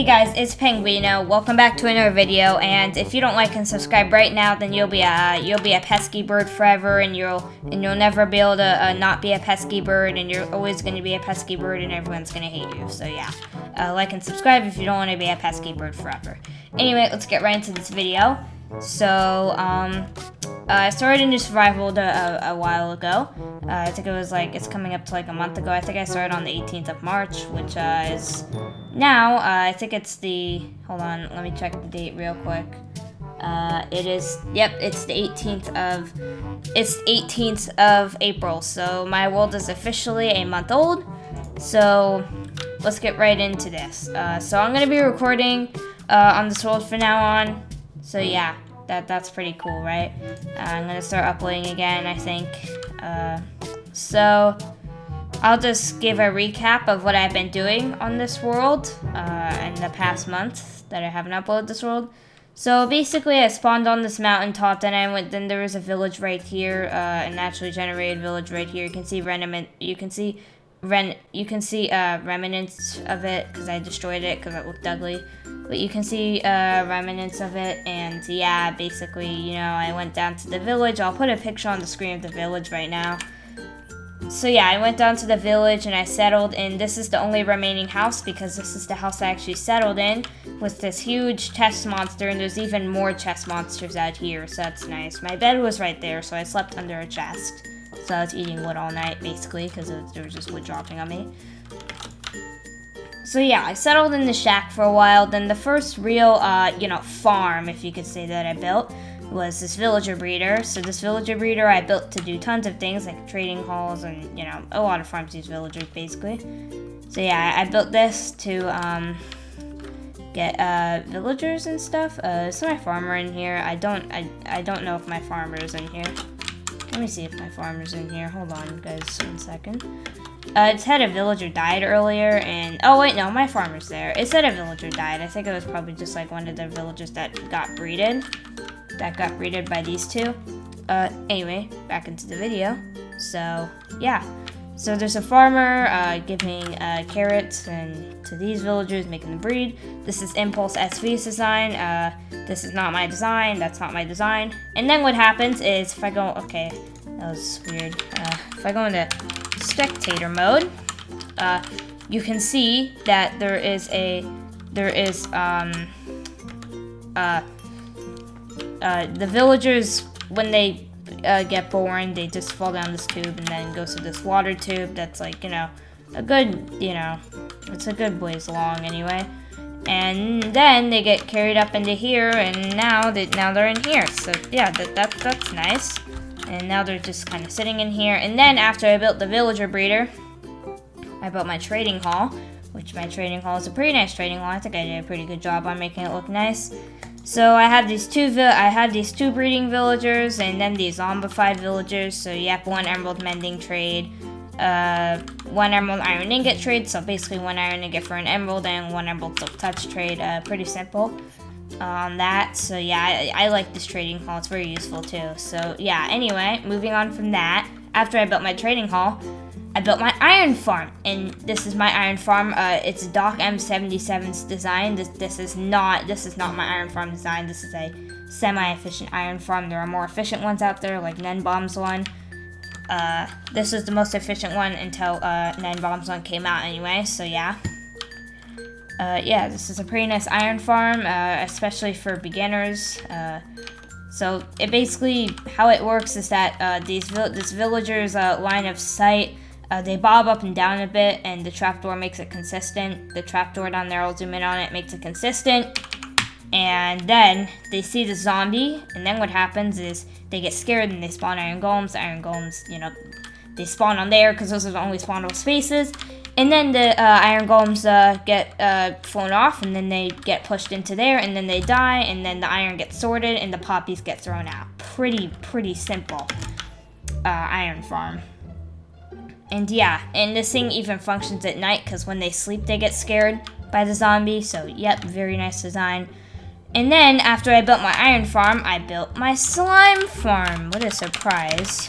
guys, it's Penguino. Welcome back to another video. And if you don't like and subscribe right now, then you'll be a pesky bird forever, and you'll never be able to not be a pesky bird, and you're always going to be a pesky bird, and everyone's going to hate you. So yeah, like and subscribe if you don't want to be a pesky bird forever. Anyway, let's get right into this video. So I started into survival a while ago. I think it was it's coming up to a month ago. I think I started on the 18th of March, which is now, I think it's hold on, let me check the date real quick. It's the 18th of April, so my world is officially a month old. So let's get right into this. So I'm gonna be recording on this world from now on. So yeah, that's pretty cool, right? I'm gonna start uploading again, I think. So I'll just give a recap of what I've been doing on this world in the past month that I haven't uploaded this world. So basically, I spawned on this mountaintop. Then there was a village right here, a naturally generated village right here. You can see remnants of it because I destroyed it because it looked ugly. But you can see remnants of it, and yeah, basically, I went down to the village. I'll put a picture on the screen of the village right now. So yeah, I went down to the village and I settled in. This is the only remaining house because this is the house I actually settled in with this huge chest monster, and there's even more chest monsters out here, so that's nice. My bed was right there, so I slept under a chest. So I was eating wood all night, basically, because there was just wood dropping on me. So yeah, I settled in the shack for a while. Then the first real, farm, if you could say, that I built was this villager breeder. So this villager breeder I built to do tons of things, like trading halls and, a lot of farms use villagers, basically. So yeah, I built this to, get, villagers and stuff. Is my farmer in here? I don't know if my farmer is in here. Let me see if my farmer's in here. Hold on, guys, 1 second. It said a villager died earlier, and oh wait, no, my farmer's there. It said a villager died. I think it was probably just one of the villagers that got breeded. By these two. Anyway, back into the video. So yeah, so there's a farmer giving carrots and to these villagers, making them breed. This is Impulse SV's design. This is not my design. That's not my design. And then what happens is if I go, okay, that was weird. If I go into spectator mode, you can see that there is the villagers, when they get born, they just fall down this tube and then goes to this water tube that's a good, it's a good ways long anyway. And then they get carried up into here, and now they're in here. So yeah, that's nice. And now they're just kind of sitting in here. And then after I built the villager breeder, I built my trading hall, which my trading hall is a pretty nice trading hall. I think I did a pretty good job on making it look nice. So I had these two breeding villagers, and then these zombified villagers. So yep, 1 emerald mending trade, 1 emerald iron ingot trade. So basically 1 iron ingot for an emerald, and 1 emerald silk touch trade. Pretty simple on that. So yeah, I like this trading hall. It's very useful too. So yeah, anyway, moving on from that. After I built my trading hall, I built my iron farm, and this is my iron farm. It's Doc M77's design. This is not my iron farm design. This is a semi-efficient iron farm. There are more efficient ones out there, like Nenbomb's one. This is the most efficient one until Nenbomb's one came out anyway. So yeah. Yeah, this is a pretty nice iron farm, especially for beginners. So it basically, how it works is that this villager's line of sight, they bob up and down a bit, and the trapdoor makes it consistent. The trapdoor down there, I'll zoom in on it, makes it consistent. And then they see the zombie, and then what happens is they get scared and they spawn iron golems. The iron golems, they spawn on there because those are the only spawnable spaces. And then the iron golems get flown off, and then they get pushed into there, and then they die, and then the iron gets sorted, and the poppies get thrown out. Pretty simple iron farm. And yeah, and this thing even functions at night because when they sleep, they get scared by the zombie. So yep, very nice design. And then after I built my iron farm, I built my slime farm. What a surprise.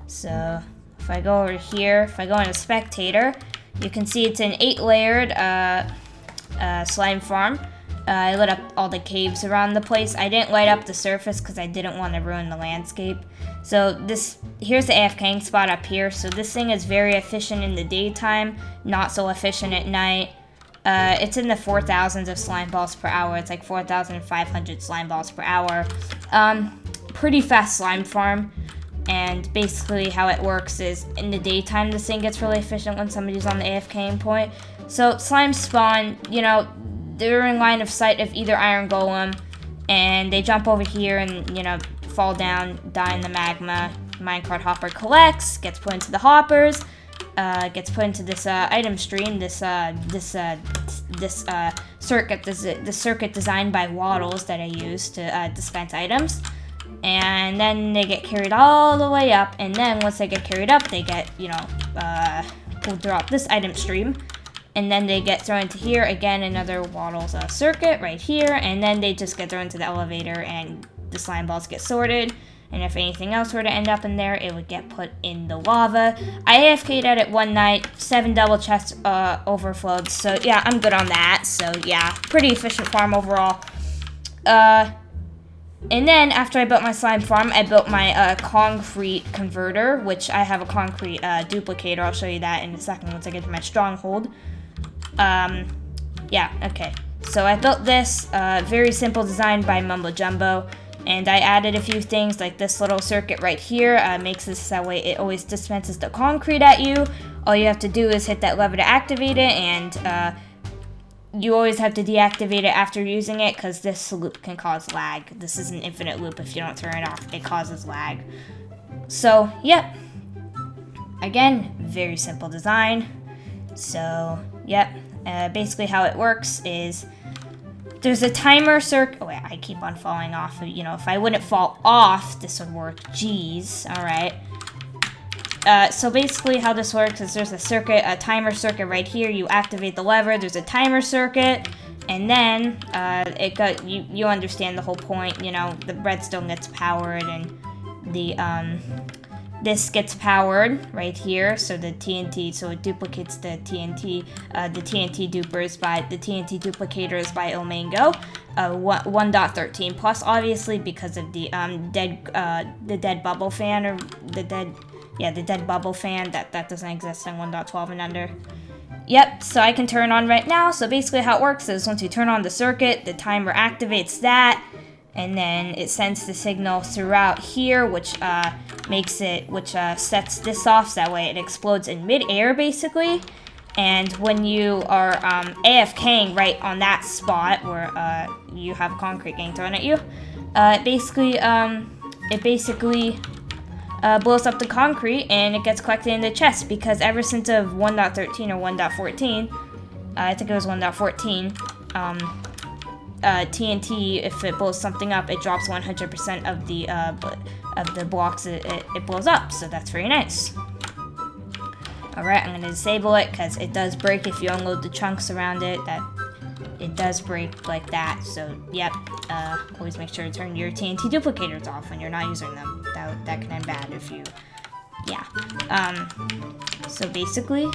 So if I go over here, if I go into spectator, you can see it's an 8-layered slime farm. I lit up all the caves around the place. I didn't light up the surface because I didn't want to ruin the landscape. So here's the AFKing spot up here. So this thing is very efficient in the daytime, not so efficient at night. It's in the 4,000s of slime balls per hour. It's like 4,500 slime balls per hour. Pretty fast slime farm. And basically how it works is in the daytime, this thing gets really efficient when somebody's on the AFKing point. So slimes spawn, you know, they're in line of sight of either iron golem, and they jump over here and, you know, fall down, die in the magma. Minecart hopper collects, gets put into the hoppers, gets put into this item stream, this circuit, the circuit designed by Waddles that I use to dispense items. And then they get carried all the way up, and then once they get carried up, they get, you know, pulled throughout this item stream. And then they get thrown into here, again, another Waddles circuit right here, and then they just get thrown into the elevator, and the slime balls get sorted. And if anything else were to end up in there, it would get put in the lava. I AFK'd at it one night, 7 double chests overflowed, so yeah, I'm good on that. So yeah, pretty efficient farm overall. And then, after I built my slime farm, I built my concrete converter, which I have a concrete duplicator. I'll show you that in a second once I get to my stronghold. Yeah, okay. So I built this, very simple design by Mumbo Jumbo, and I added a few things like this little circuit right here. Makes this that way it always dispenses the concrete at you. All you have to do is hit that lever to activate it, and you always have to deactivate it after using it because this loop can cause lag. This is an infinite loop. If you don't turn it off, it causes lag. So, yep. Again, very simple design. So, yep. Basically how it works is there's a timer circuit. Oh, wait, I keep on falling off. You know, if I wouldn't fall off, this would work. Jeez. All right. So basically how this works is there's a timer circuit right here. You activate the lever, there's a timer circuit, and then you understand the whole point, you know, the redstone gets powered and the this gets powered right here, so the TNT, so it duplicates the TNT dupers by the TNT duplicators by Omango, 1.13 plus, obviously because of the dead bubble fan, or the dead bubble fan that doesn't exist in 1.12 and under. Yep, so I can turn on right now. So basically how it works is once you turn on the circuit, the timer activates that, and then it sends the signal throughout here, which sets this off, so that way it explodes in mid-air, basically. And when you are AFKing right on that spot where you have concrete getting thrown at you, it basically blows up the concrete and it gets collected in the chest, because ever since of 1.13 or 1.14, I think it was 1.14, TNT, if it blows something up, it drops 100% of the blocks it blows up, so that's very nice. Alright, I'm going to disable it because it does break if you unload the chunks around it. It does break like that, so yep. Always make sure to turn your TNT duplicators off when you're not using them. That can end bad if you, yeah. So basically,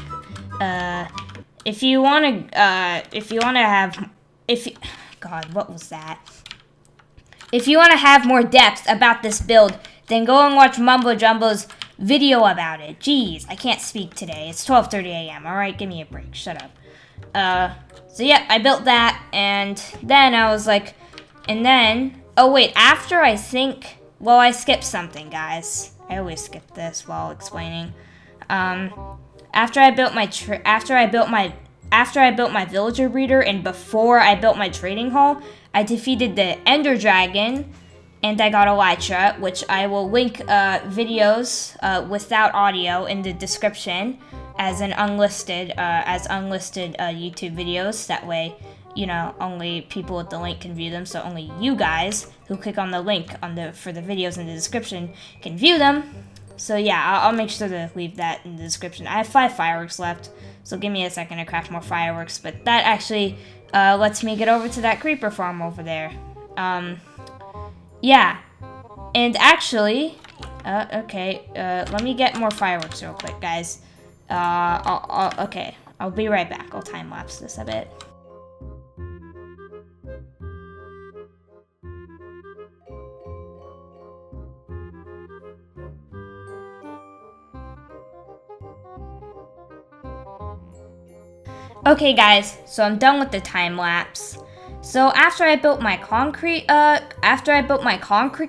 if you want to have, God, what was that? If you want to have more depth about this build, then go and watch Mumbo Jumbo's video about it. Jeez, I can't speak today. It's 12:30 a.m. Alright, give me a break. Shut up. So yeah, I built that, and then I was like, and then, oh wait, after I think, well, I skipped something, guys. I always skip this while explaining. After I built my villager breeder, and before I built my trading hall, I defeated the Ender Dragon, and I got Elytra, which I will link videos without audio in the description as unlisted YouTube videos. That way, you know, only people with the link can view them. So only you guys who click on the link for the videos in the description can view them. So yeah, I'll make sure to leave that in the description. I have 5 fireworks left, so give me a second to craft more fireworks. But that actually lets me get over to that creeper farm over there. Yeah, and actually, okay, let me get more fireworks real quick, guys. Okay, I'll be right back. I'll time-lapse this a bit. Okay guys, so I'm done with the time lapse. So after I built my concrete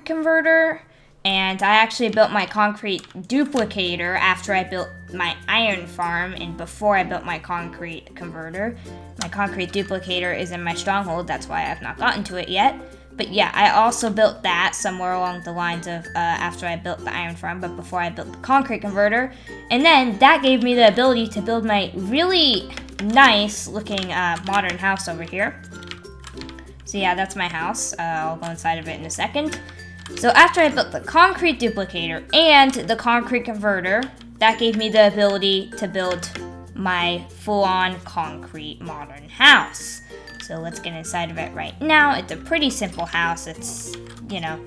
converter, and I actually built my concrete duplicator after I built my iron farm and before I built my concrete converter. My concrete duplicator is in my stronghold, that's why I've not gotten to it yet. But yeah, I also built that somewhere along the lines of after I built the iron farm, but before I built the concrete converter. And then that gave me the ability to build my really nice looking modern house over here. So yeah, that's my house. I'll go inside of it in a second. So after I built the concrete duplicator and the concrete converter, that gave me the ability to build my full-on concrete modern house. So let's get inside of it right now. It's a pretty simple house. It's, you know,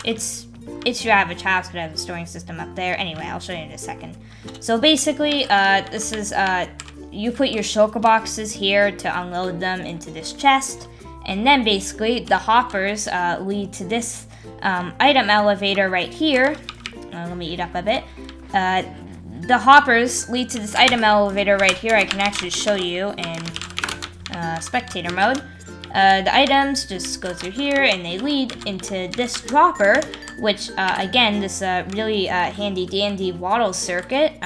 it's your average house. It has a storing system up there. Anyway, I'll show you in a second. So basically, this is, you put your shulker boxes here to unload them into this chest. And then basically, the hoppers lead to this item elevator right here. Let me eat up a bit. The hoppers lead to this item elevator right here. I can actually show you in spectator mode. The items just go through here and they lead into this dropper, which again, this really handy dandy waddle circuit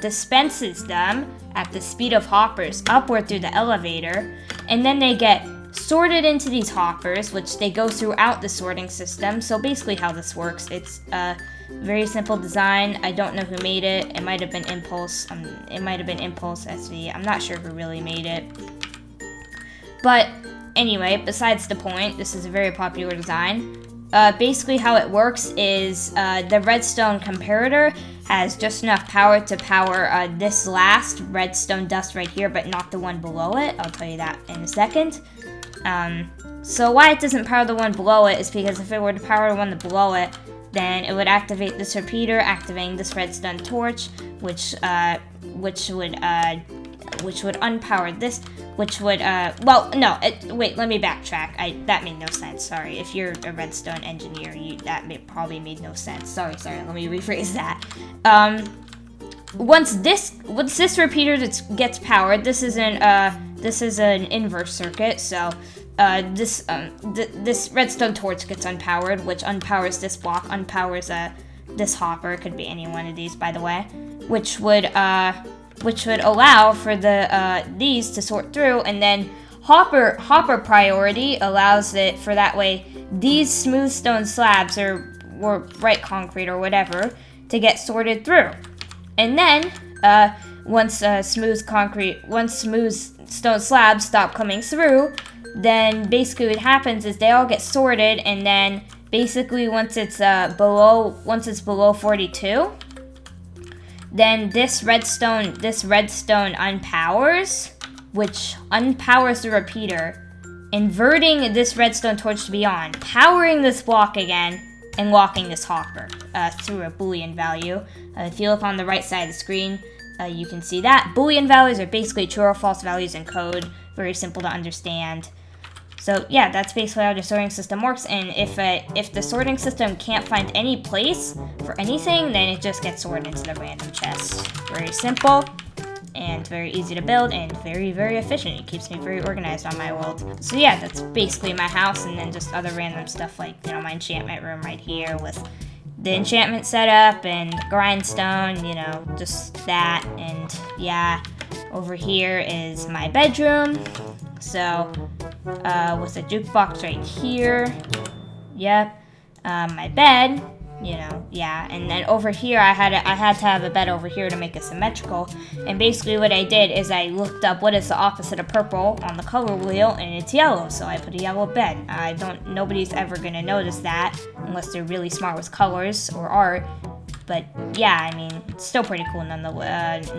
dispenses them at the speed of hoppers upward through the elevator, and then they get sorted into these hoppers, which they go throughout the sorting system. So basically how this works, it's a very simple design. I don't know who made it. It might have been Impulse. It might have been Impulse SV. I'm not sure who really made it. But anyway, besides the point, this is a very popular design. Basically how it works is the redstone comparator has just enough power to power this last redstone dust right here, but not the one below it. I'll tell you that in a second. So why it doesn't power the one below it is because if it were to power the one below it, then it would activate this repeater, activating this redstone torch, which would unpower this, which would, well, no, wait, let me backtrack. That made no sense, sorry. If you're a redstone engineer, probably made no sense. Sorry, let me rephrase that. Once this repeater gets powered, this is an inverse circuit, so this redstone torch gets unpowered, which unpowers this block, unpowers this hopper. It could be any one of these, by the way, which would allow for these to sort through, and then hopper priority allows it for that way these smooth stone slabs or bright concrete or whatever to get sorted through. And then once smooth stone slabs stop coming through, then basically what happens is they all get sorted, and then basically once it's below 42, then this redstone unpowers, which unpowers the repeater, inverting this redstone torch to be on, powering this block again, and locking this hopper through a Boolean value. If you look on the right side of the screen, you can see that. Boolean values are basically true or false values in code. Very simple to understand. So yeah, that's basically how the sorting system works, and if the sorting system can't find any place for anything, then it just gets sorted into the random chest. Very simple, and very easy to build, and very, very efficient. It keeps me very organized on my world. So yeah, that's basically my house, and then just other random stuff like, you know, my enchantment room right here with the enchantment setup and grindstone, you know, just that. And yeah, over here is my bedroom. So, with a jukebox right here. Yep. My bed, you know, yeah. And then over here, I had to have a bed over here to make it symmetrical. And basically what I did is I looked up what is the opposite of purple on the color wheel, and it's yellow. So I put a yellow bed. Nobody's ever gonna notice that unless they're really smart with colors or art. But yeah, I mean, it's still pretty cool nonetheless.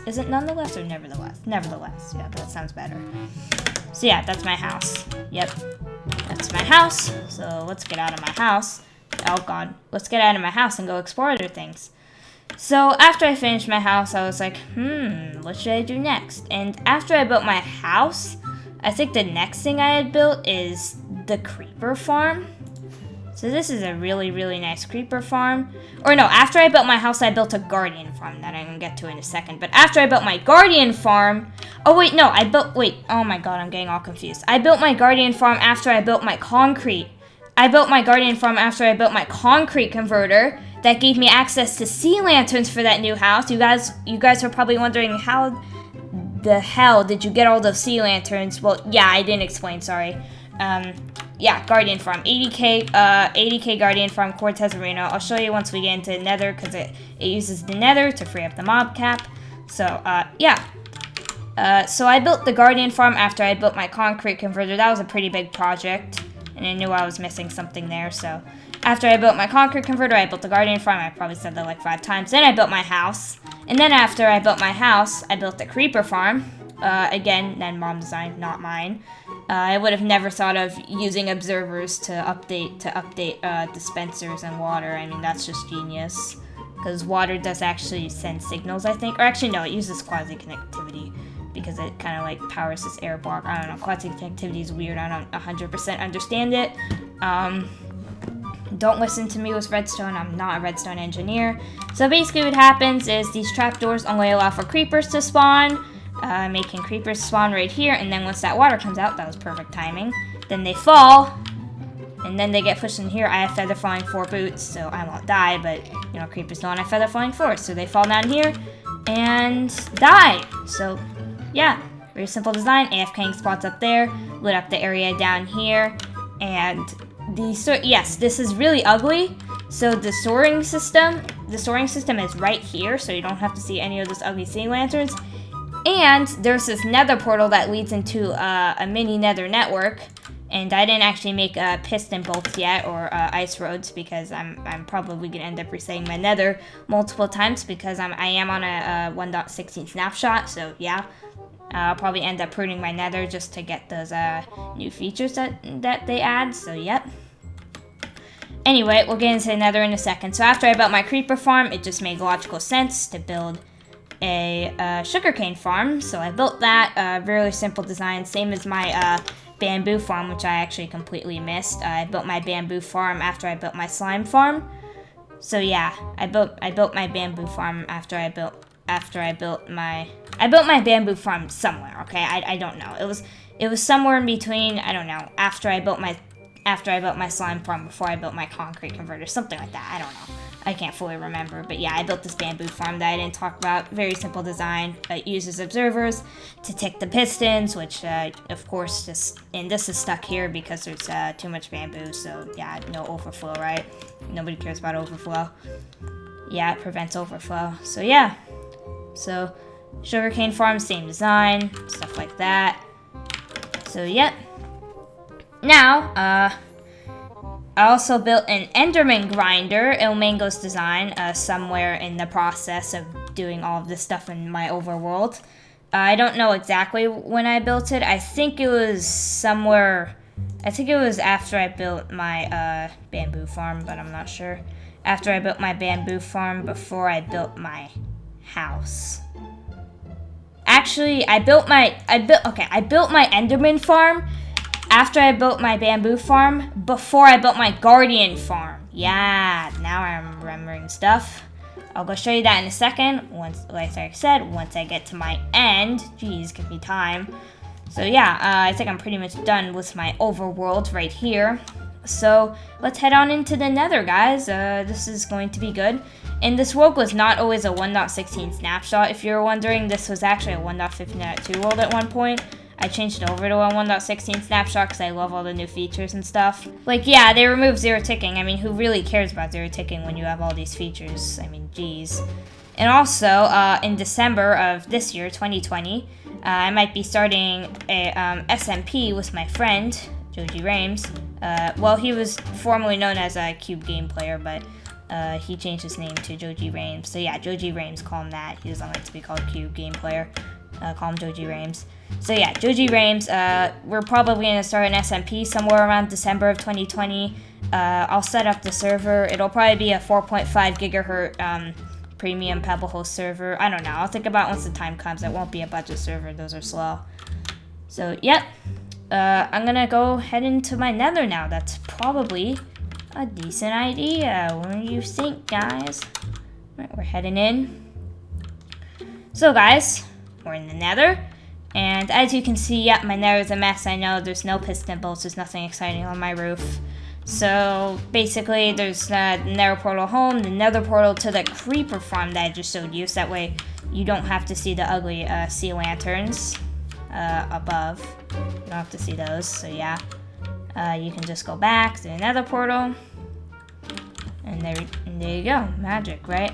Is it nonetheless or nevertheless? Nevertheless, yeah, that sounds better. So yeah, that's my house. Yep, that's my house. So let's get out of my house. Oh god, let's get out of my house and go explore other things. So after I finished my house, I was like, what should I do next? And after I built my house, I think the next thing I had built is the creeper farm. So this is a really, really nice creeper farm. Or no, after I built my house, I built a guardian farm that I'm going to get to in a second. But after I built my guardian farm... Oh, wait, no, wait, oh my god, I'm getting all confused. I built my guardian farm after I built my concrete. I built my guardian farm after I built my concrete converter. That gave me access to sea lanterns for that new house. You guys are probably wondering, how the hell did you get all those sea lanterns? Well, yeah, I didn't explain, sorry. Yeah, Guardian Farm, 80k Guardian Farm, Cortez Arena. I'll show you once we get into Nether, because it uses the Nether to free up the mob cap. So, yeah. So I built the Guardian Farm after I built my concrete converter. That was a pretty big project, and I knew I was missing something there, so... After I built my concrete converter, I built the Guardian Farm. I probably said that like 5 times. Then I built my house. And then after I built my house, I built the creeper farm. Again, then mom design, not mine. I would have never thought of using observers to update dispensers and water. I mean, that's just genius. Because water does actually send signals, I think. Or actually, no, it uses quasi-connectivity. Because it kind of like powers this air block. I don't know, quasi-connectivity is weird. I don't 100% understand it. Don't listen to me with redstone, I'm not a redstone engineer. So basically what happens is these trapdoors only allow for creepers to spawn, making creepers spawn right here, and then once that water comes out, that was perfect timing, then they fall, and then they get pushed in here. I have feather falling 4 boots, so I won't die, but, you know, creepers don't have feather falling 4, so they fall down here and die. So, yeah, very simple design. AFKing spots up there, lit up the area down here, and... yes, this is really ugly. So the soaring system is right here, so you don't have to see any of those ugly sea lanterns. And there's this nether portal that leads into a mini nether network. And I didn't actually make piston bolts yet, or ice roads, because I'm probably gonna end up resetting my nether multiple times, because I am on a 1.16 snapshot, so yeah. I'll probably end up pruning my nether just to get those new features that they add, so yep. Anyway, we'll get into the nether in a second. So after I built my creeper farm, it just made logical sense to build a sugarcane farm. So I built that, really simple design, same as my bamboo farm, which I actually completely missed. I built my bamboo farm after I built my slime farm. So yeah, I built my bamboo farm after I built my bamboo farm somewhere, okay? I don't know. It was somewhere in between, I don't know, after I built my slime farm before I built my concrete converter, something like that. I don't know. I can't fully remember, but yeah, I built this bamboo farm that I didn't talk about. Very simple design. It uses observers to tick the pistons, which of course this is stuck here because there's too much bamboo, so yeah, no overflow, right? Nobody cares about overflow. Yeah, it prevents overflow. So yeah. So, sugarcane farm, same design, stuff like that. So, yep. Now, I also built an Enderman grinder, Ilmango's design, somewhere in the process of doing all of this stuff in my overworld. I don't know exactly when I built it. I think it was after I built my bamboo farm, but I'm not sure. After I built my bamboo farm, before I built my house. Actually, I built my Enderman farm after I built my bamboo farm, before I built my guardian farm. Yeah, now I'm remembering stuff. I'll go show you that in a second. Like I said, once I get to my end. Jeez, give me time. So yeah, I think I'm pretty much done with my overworld right here. So let's head on into the nether, guys. This is going to be good. And this world was not always a 1.16 snapshot. If you're wondering, this was actually a 1.15.2 world at one point. I changed it over to a 1.16 snapshot because I love all the new features and stuff. Like, yeah, they removed zero ticking. I mean, who really cares about zero ticking when you have all these features? I mean, geez. And also, in December of this year, 2020, I might be starting a SMP with my friend, Joji Rames. Well, he was formerly known as a Cube Game Player, but he changed his name to Joji Rames. So yeah, Joji Rames, call him that. He doesn't like to be called Cube Game Player. Call him Joji Rames. So yeah, Joji Rames, we're probably going to start an SMP somewhere around December of 2020. I'll set up the server. It'll probably be a 4.5 gigahertz premium Pebble host server. I don't know. I'll think about it once the time comes. It won't be a budget server. Those are slow. So, yep. I'm going to go head into my nether now. That's probably a decent idea. What do you think, guys? Alright, we're heading in. So, guys, we're in the nether. And as you can see, yep, my nether's a mess. I know there's no piston bolts. There's nothing exciting on my roof. So, basically, there's the nether portal home, the nether portal to the creeper farm that I just showed you. So that way, you don't have to see the ugly sea lanterns above. You don't have to see those. So, yeah. You can just go back to the nether portal. And there you go. Magic, right?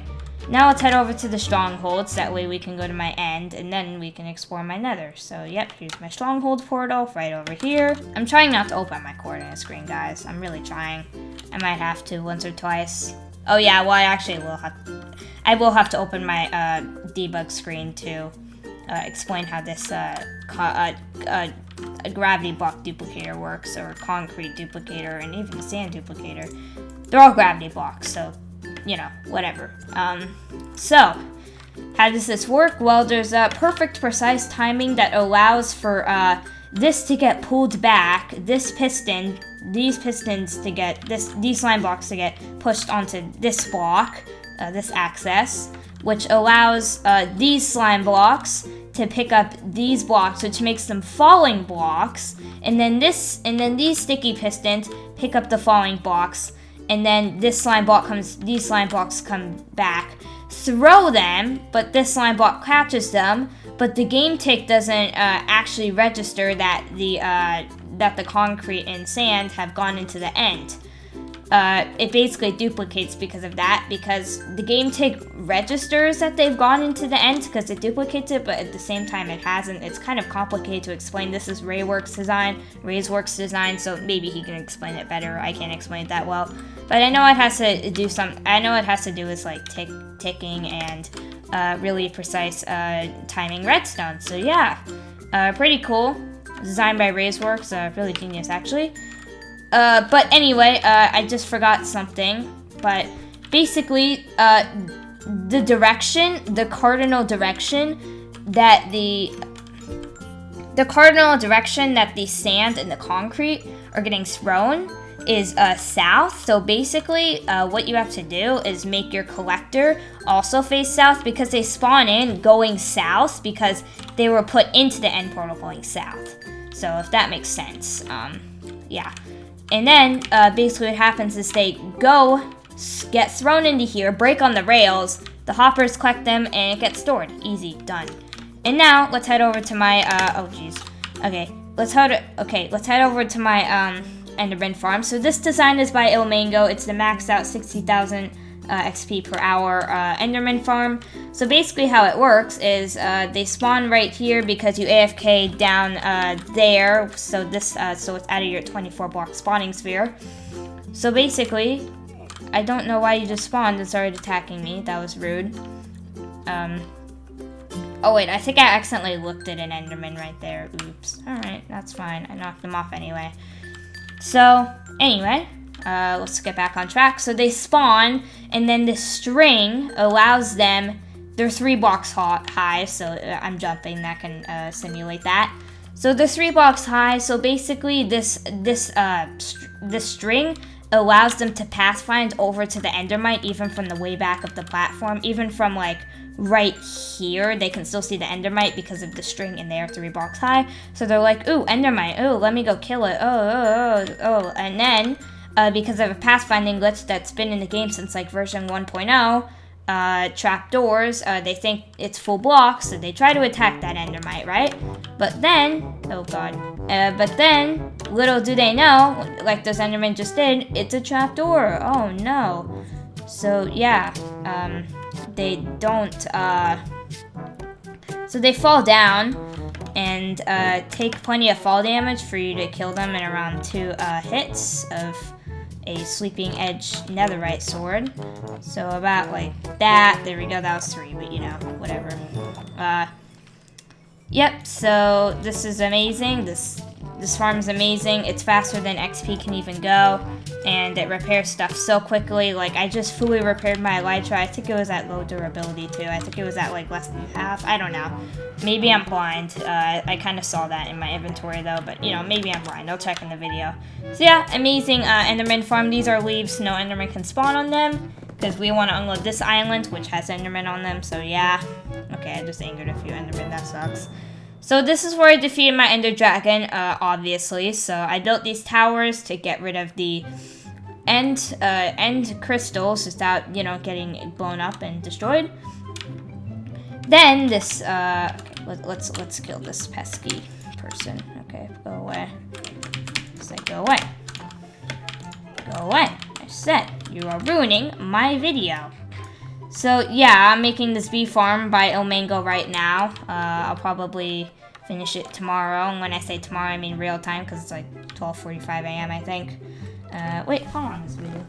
Now let's head over to the stronghold, so that way we can go to my end, and then we can explore my nether. So, yep, here's my stronghold portal right over here. I'm trying not to open my coordinate screen, guys. I'm really trying. I might have to once or twice. Oh, yeah, well, I will have to open my debug screen to explain how this a gravity block duplicator works, or concrete duplicator, and even sand duplicator. They're all gravity blocks, so, you know, whatever. So, how does this work? Well, there's a perfect, precise timing that allows for this to get pulled back, these pistons to get, these slime blocks to get pushed onto this block, this axis, which allows these slime blocks to pick up these blocks, which makes them falling blocks, and then these sticky pistons pick up the falling blocks, and then these slime blocks come back, throw them, but this slime block catches them, but the game tick doesn't actually register that the concrete and sand have gone into the end. It basically duplicates because of that, because the game tick registers that they've gone into the end because it duplicates it, but at the same time it hasn't. It's kind of complicated to explain. This is Ray's design, so maybe he can explain it better. I can't explain it that well, but I know it has to do with like ticking and really precise timing redstone. So yeah, pretty cool. Designed by Ray's really genius actually. But anyway, I just forgot something, but basically, the cardinal direction that the sand and the concrete are getting thrown is south. So basically, what you have to do is make your collector also face south, because they spawn in going south because they were put into the end portal going south. So if that makes sense, yeah. And then, basically what happens is they get thrown into here, break on the rails, the hoppers collect them, and it gets stored. Easy, done. And now, let's head over to my, oh jeez. Okay, let's head over to my, Enderman farm. So this design is by Ilmango. It's the maxed out 60,000 XP per hour Enderman farm. So basically how it works is they spawn right here because you AFK down there. So this so it's out of your 24 block spawning sphere. So basically, I don't know why you just spawned and started attacking me. That was rude. Oh wait, I think I accidentally looked at an Enderman right there. Oops. Alright, that's fine. I knocked him off anyway. So, anyway, let's get back on track. So they spawn, and then the string allows them, they're 3 blocks high, so I'm jumping, that can simulate that. So they're 3 blocks high, so basically this string allows them to pathfind over to the endermite, even from the way back of the platform, even from like right here, they can still see the endermite because of the string, and they are 3 blocks high. So they're like, ooh, endermite, ooh, let me go kill it, oh, and then, because of a pathfinding glitch that's been in the game since like version 1.0, trapdoors, they think it's full blocks, so they try to attack that endermite, right? But then, oh god, but then, little do they know, like this enderman just did, it's a trapdoor, oh no. So yeah, they don't, so they fall down and take plenty of fall damage for you to kill them in around 2 hits of a Sleeping Edge netherite sword. So about like that. There we go, that was 3, but you know, whatever. Yep, so this is amazing. This This farm is amazing. It's faster than XP can even go, and it repairs stuff so quickly. Like, I just fully repaired my elytra. I think it was at low durability too. I think it was at like less than half. I don't know. Maybe I'm blind. I kind of saw that in my inventory though, but you know, maybe I'm blind. I'll check in the video. So yeah, amazing Enderman farm. These are leaves. No Enderman can spawn on them because we want to unload this island, which has Enderman on them. So yeah. Okay, I just angered a few Endermen. That sucks. So this is where I defeated my Ender Dragon, obviously. So I built these towers to get rid of the end crystals without, you know, getting blown up and destroyed. Then this, okay, let's kill this pesky person. Okay, go away. Say go away. Go away. I said you are ruining my video. So yeah, I'm making this bee farm by Omango right now. I'll probably finish it tomorrow. And when I say tomorrow, I mean real time because it's like 12:45 a.m. I think. Wait, how long is this video?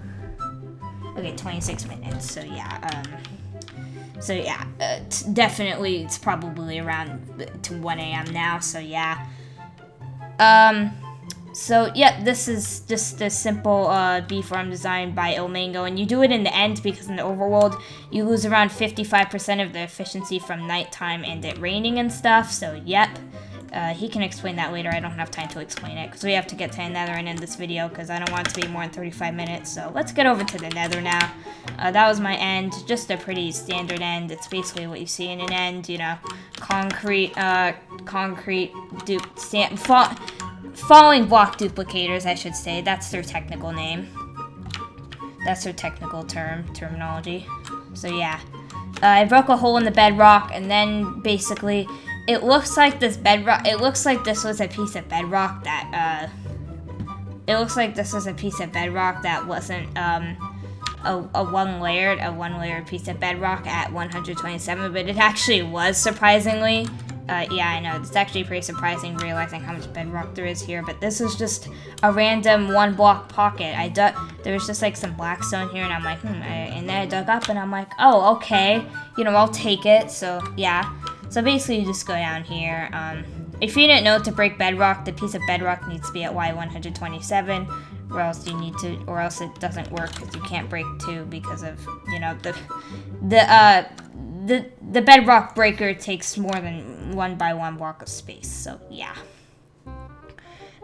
Okay, 26 minutes. So yeah, definitely it's probably around to 1 a.m. now. So yeah. So yeah, this is just a simple bee farm designed by Omango, and you do it in the end because in the overworld you lose around 55% of the efficiency from nighttime and it raining and stuff. So yep, he can explain that later. I don't have time to explain it because we have to get to the Nether and end this video because I don't want it to be more than 35 minutes. So let's get over to the Nether now. That was my end, just a pretty standard end. It's basically what you see in an end, you know, concrete falling block duplicators, I should say. That's their technical name. That's their technical terminology. So yeah. I broke a hole in the bedrock, and then basically it looks like this bedrock, it looks like this was a piece of bedrock that, wasn't, a one-layered piece of bedrock at 127, but it actually was, surprisingly. Yeah, I know, it's actually pretty surprising realizing how much bedrock there is here, but this is just a random one-block pocket. There was just like some blackstone here, and I'm like, and then I dug up, and I'm like, oh, okay, you know, I'll take it. So yeah, so basically you just go down here. If you didn't know, to break bedrock, the piece of bedrock needs to be at Y127, or else it doesn't work because you can't break 2 because of, you know, the bedrock breaker takes more than 1 by 1 block of space. So yeah.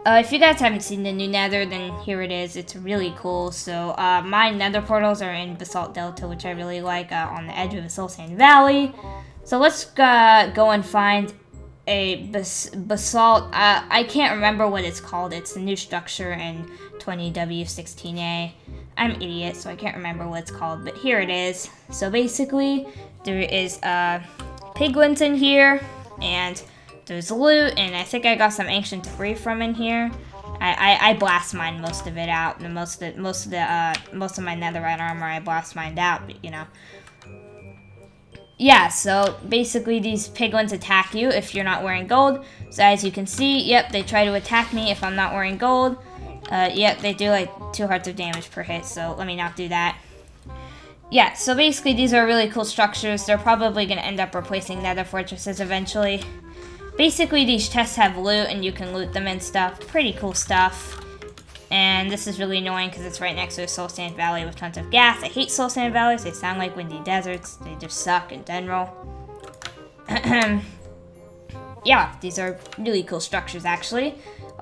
If you guys haven't seen the new Nether, then here it is. It's really cool. So my Nether portals are in Basalt Delta, which I really like, on the edge of the Soul Sand Valley. So let's go and find a basalt. I can't remember what it's called. It's the new structure in 20W16A. I'm an idiot, so I can't remember what it's called, but here it is. So basically, there is piglins in here, and there's loot, and I think I got some ancient debris from in here. I blast mined most of it out, and most of my netherite armor I blast mined out, but you know. Yeah, so basically these piglins attack you if you're not wearing gold. So as you can see, yep, they try to attack me if I'm not wearing gold. Yep, they do like 2 hearts of damage per hit, so let me not do that. Yeah, so basically these are really cool structures. They're probably going to end up replacing nether fortresses eventually. Basically these chests have loot and you can loot them and stuff. Pretty cool stuff. And this is really annoying because it's right next to a Soul Sand Valley with tons of gas. I hate Soul Sand Valleys. They sound like windy deserts. They just suck in general. Yeah, these are really cool structures actually.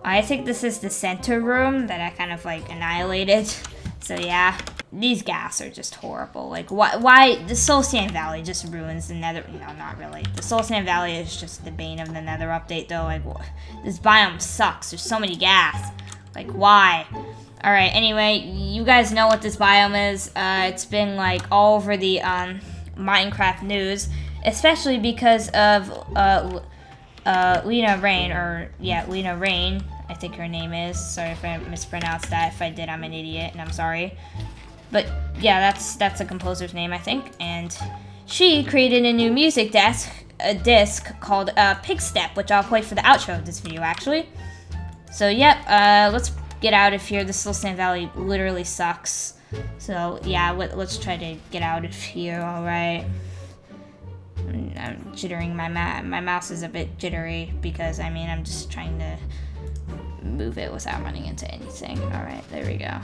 I think this is the center room that I kind of like annihilated. So yeah, these gas are just horrible. Like why the Soul Sand Valley just ruins the nether. No, not really. The Soul Sand Valley is just the bane of the nether update though. Like this biome sucks. There's so many gas. Like, why? Alright, anyway, you guys know what this biome is. It's been, like, all over the, Minecraft news. Especially because of, Lena Rain, Lena Rain, I think her name is. Sorry if I mispronounced that. If I did, I'm an idiot, and I'm sorry. But, yeah, that's a composer's name, I think. And she created a new music disc called, Pig Step, which I'll play for the outro of this video, actually. So, yep, let's get out of here. The Soul Sand Valley literally sucks. So, yeah, let's try to get out of here, alright. I'm jittering. My mouse is a bit jittery because, I mean, I'm just trying to move it without running into anything. Alright, there we go.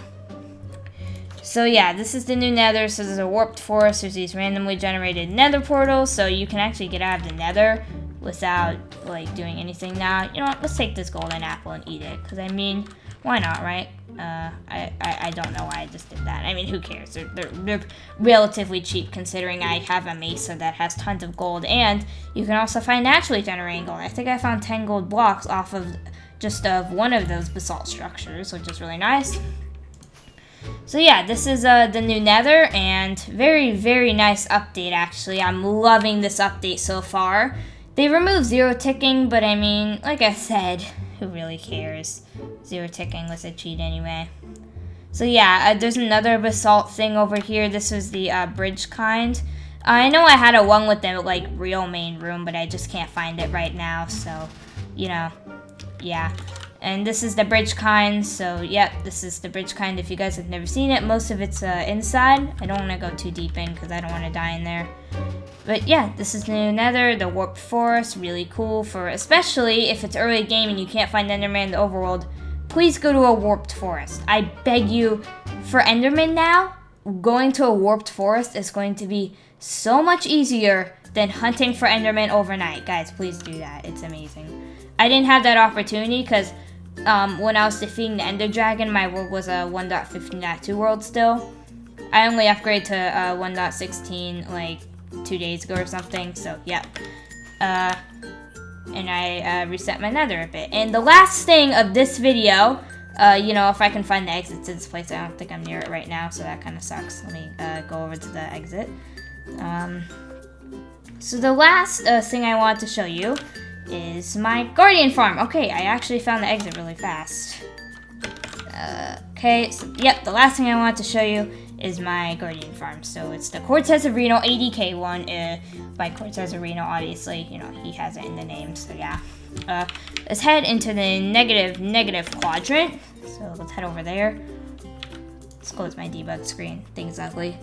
So yeah, this is the new nether. So there's a warped forest. There's these randomly generated nether portals. So you can actually get out of the nether without, like, doing anything now. You know what? Let's take this golden apple and eat it. Because, I mean, why not, right? I don't know why I just did that. I mean, who cares? They're relatively cheap considering I have a mesa that has tons of gold. And you can also find naturally generating gold. I think I found 10 gold blocks off of just one of those basalt structures, which is really nice. So yeah, this is the new nether, and very, very nice update, actually. I'm loving this update so far. They removed zero ticking, but I mean, like I said, who really cares? Zero ticking was a cheat anyway. So yeah, there's another basalt thing over here. This was the bridge kind. I know I had a one with the, like, real main room, but I just can't find it right now, so, you know, yeah. And this is the bridge kind, so yep, this is the bridge kind if you guys have never seen it. Most of it's inside. I don't want to go too deep in because I don't want to die in there. But yeah, this is the new nether, the warped forest, really cool for, especially if it's early game and you can't find Enderman in the overworld, please go to a warped forest. I beg you, for Enderman now, going to a warped forest is going to be so much easier than hunting for Enderman overnight. Guys, please do that, it's amazing. I didn't have that opportunity because when I was defeating the Ender Dragon, my world was a 1.15.2 world still. I only upgraded to 1.16 like 2 days ago or something, so yep. And I reset my nether a bit. And the last thing of this video, you know, if I can find the exit to this place, I don't think I'm near it right now, so that kind of sucks. Let me go over to the exit. So the last thing I want to show you is my guardian farm. Okay, I actually found the exit really fast. Okay, so yep, the last thing I want to show you is my guardian farm. So it's the Cortez Reno 80k one by Cortez Reno, obviously. You know, he has it in the name, so yeah. Let's head into the negative quadrant. So let's head over there. Let's close my debug screen. Thing's ugly.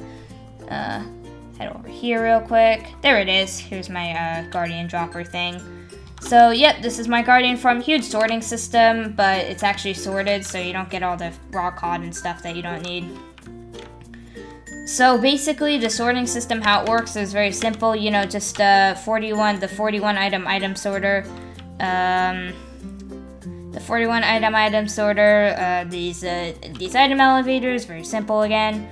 Head over here real quick. There it is. Here's my guardian dropper thing. So, yep, this is my guardian farm. Huge sorting system, but it's actually sorted, so you don't get all the raw cod and stuff that you don't need. So, basically, the sorting system, how it works is very simple. You know, just the 41 item sorter. The 41 item sorter. These item elevators, very simple again.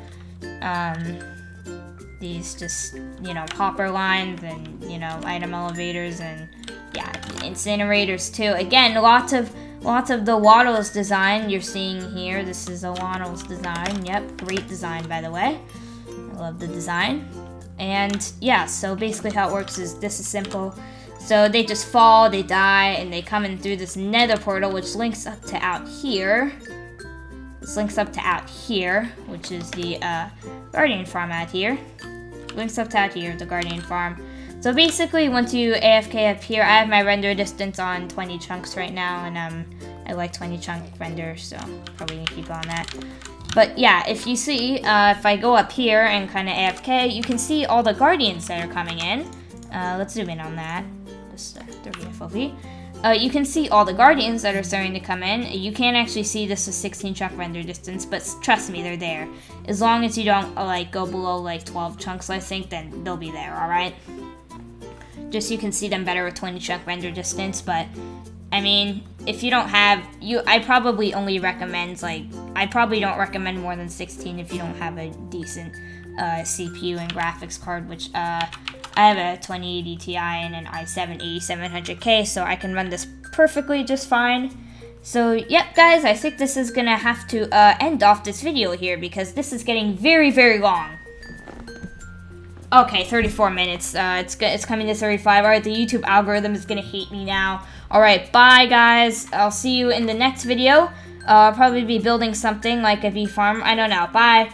These just, you know, hopper lines and, you know, item elevators and, yeah, incinerators too. Again, lots of the Waddles design you're seeing here. This is a Waddles design. Yep, great design, by the way. I love the design. And yeah, so basically how it works is this is simple. So they just fall, they die, and they come in through this nether portal, which links up to out here. This links up to out here, which is the guardian farm out here. Links up to out here, the guardian farm. So basically, once you AFK up here, I have my render distance on 20 chunks right now, and I like 20 chunk render, so probably gonna keep on that. But yeah, if you see, if I go up here and kind of AFK, you can see all the guardians that are coming in. Let's zoom in on that. Just 30 FOV. You can see all the guardians that are starting to come in. You can't actually see this is 16 chunk render distance, but trust me, they're there. As long as you don't like go below like 12 chunks, I think, then they'll be there, alright? Just so you can see them better with 20 chunk render distance, but I mean, if you don't have, I probably only recommend, like, I probably don't recommend more than 16 if you don't have a decent CPU and graphics card, which I have a 2080 Ti and an i7 8700K, so I can run this perfectly just fine. So, yep, guys, I think this is gonna have to end off this video here because this is getting very, very long. Okay, 34 minutes. It's coming to 35. Alright, the YouTube algorithm is gonna hate me now. Alright, bye, guys. I'll see you in the next video. I'll probably be building something like a V farm. I don't know. Bye.